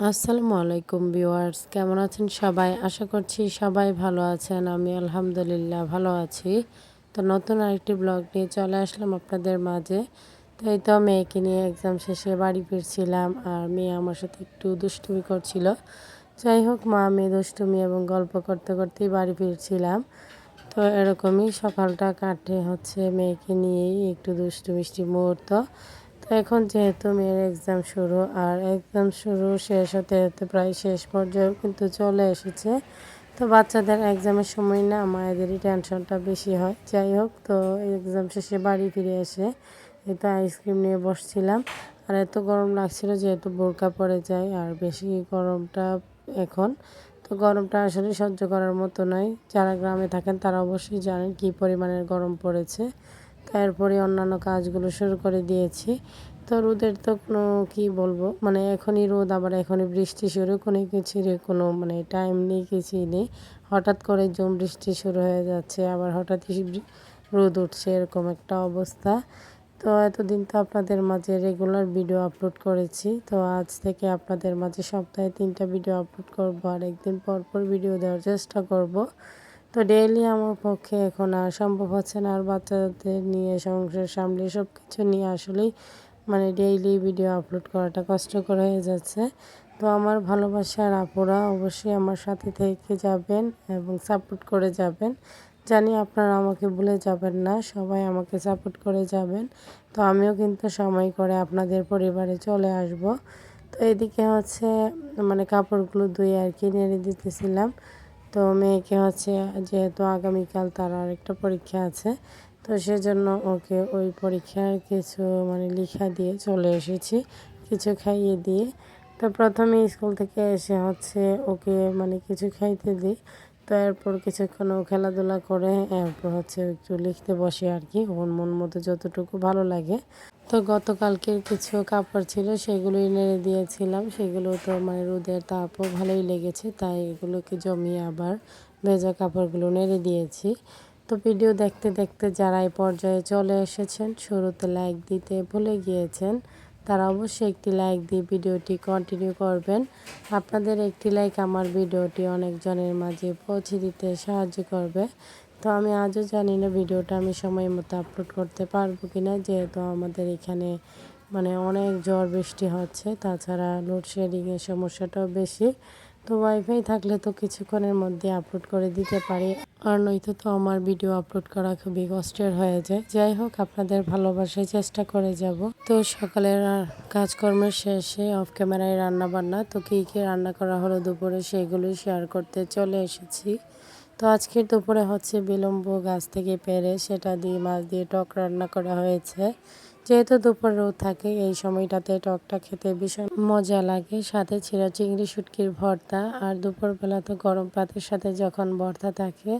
আসসালামু আলাইকুম ভিউয়ার্স, কেমন আছেন সবাই? আশা করছি সবাই ভালো আছেন। আমি আলহামদুলিল্লাহ ভালো আছি। তো নতুন আরেকটি ব্লগ নিয়ে চলে আসলাম আপনাদের মাঝে। তো এই তো মেয়েকে নিয়ে এক্সাম শেষে বাড়ি ফিরছিলাম, আর মেয়ে আমার সাথে একটু দুষ্টুমি করছিল। যাই হোক, মা মেয়ে দুষ্টুমি এবং গল্প করতে করতেই বাড়ি ফিরছিলাম। তো এরকমই সকালটা কাটে হচ্ছে মেয়েকে নিয়েই একটু দুষ্টু মিষ্টি মুহূর্ত। তো এখন যেহেতু মেয়ের এক্সাম শুরু, আর এক্সাম শুরু শেষ হতে হতে প্রায় শেষ পর্যায়েও কিন্তু চলে এসেছে। তো বাচ্চাদের এক্সামের সময় না মায়েদেরই টেনশনটা বেশি হয়। যাই হোক, তো এক্সাম শেষে বাড়ি ফিরে এসে এই তো আইসক্রিম নিয়ে বসছিলাম। আর এত গরম লাগছিল, যেহেতু বোরকা পরে যায়, আর বেশি গরমটা এখন। তো গরমটা আসলে সহ্য করার মতো নয়। যারা গ্রামে থাকেন তারা অবশ্যই জানেন কী পরিমাণের গরম পড়েছে। তারপরে অন্যান্য কাজগুলো শুরু করে দিয়েছি। তো রোদের তো কোনো কী বলবো, মানে এখনই রোদ আবার এখনই বৃষ্টি শুরু, কোনো কিছুর কোনো মানে টাইম নেই, কিছুই নেই। হঠাৎ করে ঝুম বৃষ্টি শুরু হয়ে যাচ্ছে, আবার হঠাৎই রোদ উঠছে, এরকম একটা অবস্থা। তো এতদিন তো আপনাদের মাঝে রেগুলার ভিডিও আপলোড করেছি। তো আজ থেকে আপনাদের মাঝে সপ্তাহে 3টা ভিডিও আপলোড করব, আর একদিন পর পর ভিডিও দেওয়ার চেষ্টা করব। তো ডেইলি আমার পক্ষে এখন আর সম্ভব হচ্ছে না, আর বাচ্চাদের নিয়ে সংসার সামলে সব কিছু নিয়ে আসলেই মানে ডেইলি ভিডিও আপলোড করাটা কষ্টকর হয়ে যাচ্ছে। তো আমার ভালোবাসার আপুরা অবশ্যই আমার সাথে থেকে যাবেন এবং সাপোর্ট করে যাবেন। জানি আপনারা আমাকে ভুলে যাবেন না, সবাই আমাকে সাপোর্ট করে যাবেন। তো আমিও কিন্তু সময় করে আপনাদের পরিবারে চলে আসব। তো এদিকে হচ্ছে মানে কাপড়গুলো ধুয়ে আর কি নেড়ে দিতেছিলাম। তো মেয়েকে হচ্ছে যেহেতু আগামীকাল তার আরেকটা পরীক্ষা আছে, তো সেজন্য ওকে ওই পরীক্ষার কিছু মানে লেখা দিয়ে চলে এসেছি, কিছু খাইয়ে দিয়ে। তো প্রথমে স্কুল থেকে এসে হচ্ছে ওকে মানে কিছু খাইতে দিই। তো এরপর কিছুক্ষণ ও খেলাধুলা করে এরপর হচ্ছে একটু লিখতে বসে আর কি, ওর মন মতো যতটুকু ভালো লাগে। তো গতকালকের কিছু কাপড় ছিল, সেগুলোই নেড়ে দিয়েছিলাম। সেগুলো তো মানে রোদের তাপও ভালোই লেগেছে, তাই এগুলোকে জমিয়ে আবার ভেজা কাপড়গুলো নেড়ে দিয়েছি। তো ভিডিও দেখতে দেখতে যারা এই পর্যায়ে চলে এসেছেন, শুরুতে লাইক দিতে ভুলে গিয়েছেন, তারা অবশ্যই একটি লাইক দিয়ে ভিডিওটি কন্টিনিউ করবেন। আপনাদের একটি লাইক আমার ভিডিওটি অনেকজনের মাঝে পৌঁছে দিতে সাহায্য করবে। তো আমি আজও জানি না ভিডিওটা আমি সময় মতো আপলোড করতে পারবো কিনা, যেহেতু আমাদের এখানে মানে অনেক ঝড় বৃষ্টি হচ্ছে, তাছাড়া লোডশেডিংয়ের সমস্যাটাও বেশি। তো ওয়াইফাই থাকলে তো কিছুক্ষণের মধ্যে আপলোড করে দিতে পারি, আর নয়তো তো আমার ভিডিও আপলোড করা খুবই কষ্টের হয়ে যায়। যাই হোক, আপনাদের ভালোবাসায় চেষ্টা করে যাব। তো সকালের কাজকর্মের শেষে অফ ক্যামেরায় রান্না বান্না, তো কী কী রান্না করা হলো দুপুরে সেগুলোই শেয়ার করতে চলে এসেছি। তো আজকের দুপুরে হচ্ছে বিলম্ব গাছ থেকে পেরে সেটা দিয়ে মাছ দিয়ে টক রান্না করা হয়েছে। যেহেতু দুপুর রোদ থাকে, এই সময়টাতে টকটা খেতে ভীষণ মজা লাগে। সাথে ছিল চিংড়ি শুটকির ভর্তা, আর দুপুরবেলা তো গরম ভাতের সাথে যখন ভর্তা থাকে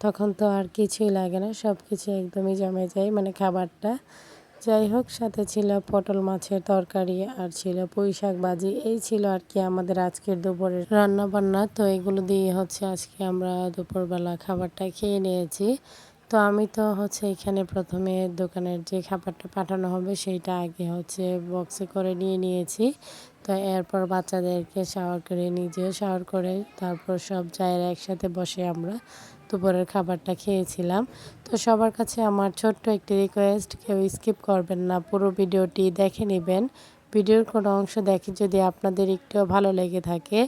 তখন তো আর কিছুই লাগে না, সব কিছু একদমই জমে যায় মানে খাবারটা। যাই হোক, সাথে ছিল পটল মাছের তরকারি আর ছিল পুঁই শাক ভাজি। এই ছিল আর কি আমাদের আজকের দুপুরের রান্না বান্না। তো এগুলো দিয়ে হচ্ছে আজকে আমরা দুপুরবেলা খাবারটা খেয়ে নিয়েছি। তো আমি তো হচ্ছে এখানে প্রথমে দোকানের যে খাবারটা পাঠানো হবে সেইটা আগে হচ্ছে বক্সে করে নিয়ে নিয়েছি। তো এরপর বাচ্চাদেরকে শাওয়ার করে নিজেও শাওয়ার করে তারপর সব জায়গায় একসাথে বসে আমরা দুপুরের খাবারটা খেয়েছিলাম। তো সবার কাছে আমার ছোট্ট একটি রিকোয়েস্ট, কেউ স্কিপ করবেন না, পুরো ভিডিওটি দেখে নেবেন। ভিডিওর কোনো অংশ দেখে যদি আপনাদের একটুও ভালো লেগে থাকে,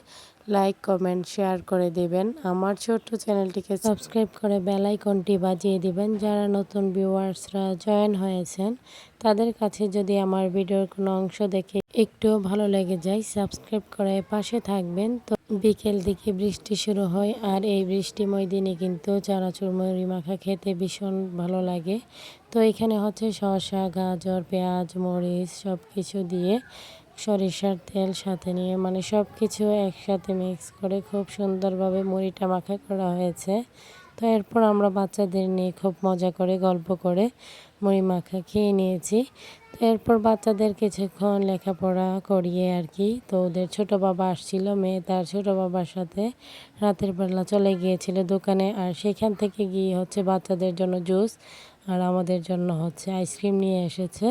লাইক কমেন্ট শেয়ার করে দেবেন। আমার ছোট্ট চ্যানেলটিকে সাবস্ক্রাইব করে বেল আইকনটি বাজিয়ে দিবেন। যারা নতুন ভিউয়ার্সরা জয়েন হয়েছেন তাদের কাছে যদি আমার ভিডিওর কোনো অংশ দেখে একটুও ভালো লেগে যায়, সাবস্ক্রাইব করে পাশে থাকবেন। তো বিকেল দিকে বৃষ্টি শুরু হয়, আর এই বৃষ্টিময় দিনে কিন্তু চানাচুর মুড়ি মাখা খেতে ভীষণ ভালো লাগে। তো এখানে হচ্ছে শসা, গাজর, পেঁয়াজ, মরিচ সব কিছু দিয়ে সরিষার তেল সাথে নিয়ে মানে সব কিছু একসাথে মিক্স করে খুব সুন্দরভাবে মুড়িটা মাখা করা হয়েছে। তো এরপর আমরা বাচ্চাদের নিয়ে খুব মজা করে গল্প করে মুড়ি মাখা খেয়ে নিয়েছি। তো এরপর বাচ্চাদের কিছুক্ষণ লেখাপড়া করিয়ে আর কি, তো ওদের ছোটো বাবা আসছিল, মেয়ে তার ছোটো বাবার সাথে রাতের বেলা চলে গিয়েছিল দোকানে, আর সেখান থেকে গিয়ে হচ্ছে বাচ্চাদের জন্য জুস আর আমাদের জন্য হচ্ছে আইসক্রিম নিয়ে এসেছে।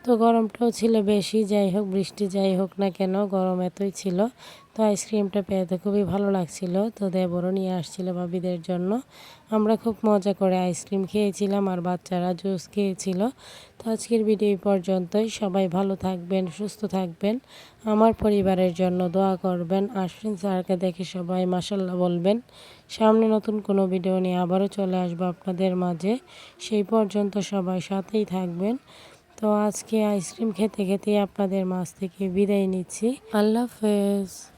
তো গরমটাও ছিল বেশি, যাই হোক বৃষ্টি যাই হোক না কেন গরম এতই ছিল। তো আইসক্রিমটা পেতে খুবই ভালো লাগছিল। তো দেবরও নিয়ে আসছিল ভাবিদের জন্য। আমরা খুব মজা করে আইসক্রিম খেয়েছিলাম আর বাচ্চারা জুস খেয়েছিল। তো আজকের ভিডিও এই পর্যন্তই। সবাই ভালো থাকবেন, সুস্থ থাকবেন, আমার পরিবারের জন্য দোয়া করবেন। আশফিন স্যারকে দেখে সবাই মাশাল্লাহ বলবেন। সামনে নতুন কোনো ভিডিও নিয়ে আবারও চলে আসবো আপনাদের মাঝে। সেই পর্যন্ত সবাই সাথেই থাকবেন। তো আজকে আইসক্রিম খেতে খেতে আপনাদের মাঝ থেকে বিদায় নিচ্ছি। আল্লাহ হাফেজ।